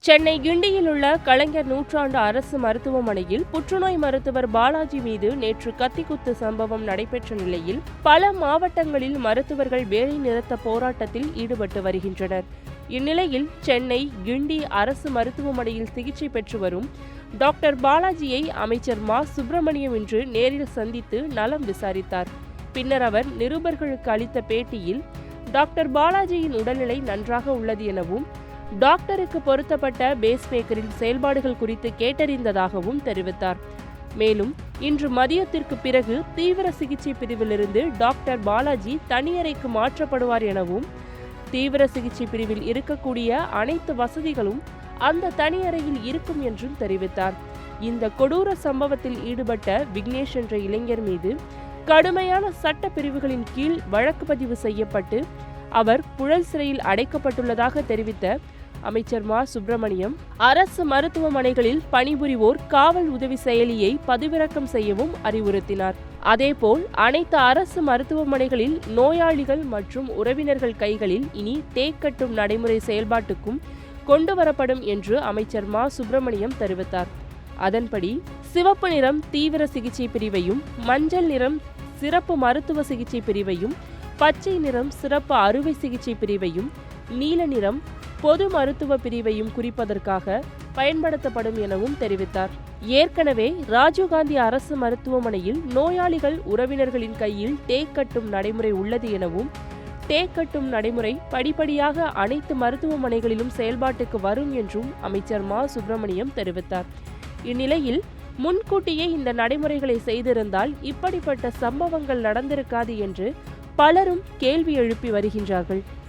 சென்னை கிண்டியில் உள்ள கலைஞர் நூற்றாண்டு அரசு மருத்துவமனையில் புற்றுநோய் மருத்துவர் பாலாஜி மீது நேற்று கத்திக்குத்து சம்பவம் நடைபெற்ற நிலையில் பல மாவட்டங்களில் மருத்துவர்கள் வேலை நிறுத்த போராட்டத்தில் ஈடுபட்டு வருகின்றனர். இந்நிலையில் சென்னை கிண்டி அரசு மருத்துவமனையில் சிகிச்சை பெற்று வரும் டாக்டர் பாலாஜியை அமைச்சர் மா. சுப்பிரமணியம் இன்று நேரில் சந்தித்து நலம் விசாரித்தார். பின்னர் அவர் நிருபர்களுக்கு அளித்த பேட்டியில் டாக்டர் பாலாஜியின் உடல்நிலை நன்றாக உள்ளது எனவும் டாக்டருக்கு பொருத்தப்பட்ட பேஸ்மேக்கரின் செயல்பாடுகள் குறித்து கேட்டறிந்ததாகவும் தெரிவித்தார். மேலும் இன்று மதியத்திற்கு பிறகு தீவிர சிகிச்சை பிரிவிலிருந்து டாக்டர் பாலாஜி தனியறைக்கு மாற்றப்படுவார் எனவும் தீவிர சிகிச்சை பிரிவில் இருக்கக்கூடிய அனைத்து வசதிகளும் அந்த தனியறையில் இருக்கும் என்றும் தெரிவித்தார். இந்த கொடூர சம்பவத்தில் ஈடுபட்ட விக்னேஷ் என்ற இளைஞர் மீது கடுமையான சட்ட பிரிவுகளின் கீழ் வழக்கு பதிவு செய்யப்பட்டு அவர் புழல் சிறையில் அடைக்கப்பட்டுள்ளதாக தெரிவித்த அமைச்சர் மா. சுப்பிரமணியம், அரசு மருத்துவமனைகளில் பணிபுரிவோர் காவல் உதவி செயலியை பதிவிறக்கம் செய்யவும் அறிவுறுத்தினார். அதேபோல் அனைத்து அரசு மருத்துவமனைகளில் நோயாளிகள் மற்றும் உறவினர்கள் கைகளில் இனி டேக் கட்டும் நடைமுறை செயல்பாட்டுக்கும் கொண்டுவரப்படும் என்று அமைச்சர் மா. சுப்பிரமணியம் தெரிவித்தார். அதன்படி சிவப்பு நிறம் தீவிர சிகிச்சை பிரிவையும், மஞ்சள் நிறம் சிறப்பு மருத்துவ சிகிச்சை பிரிவையும், பச்சை நிறம் சிறப்பு அறுவை சிகிச்சை பிரிவையும், நீல நிறம் பொது மருத்துவ பிரிவையும் குறிப்பதற்காக பயன்படுத்தப்படும் எனவும் தெரிவித்தார். ஏற்கனவே ராஜீவ்காந்தி அரசு மருத்துவமனையில் நோயாளிகள் உறவினர்களின் கையில் டேக் கட்டும் நடைமுறை உள்ளது எனவும் டேக் கட்டும் நடைமுறை படிப்படியாக அனைத்து மருத்துவமனைகளிலும் செயல்பாட்டுக்கு வரும் என்றும் அமைச்சர் மா. சுப்பிரமணியம் தெரிவித்தார். இந்நிலையில் முன்கூட்டியே இந்த நடைமுறைகளை செய்திருந்தால் இப்படிப்பட்ட சம்பவங்கள் நடந்திருக்காது என்று பலரும் கேள்வி எழுப்பி வருகின்றார்கள்.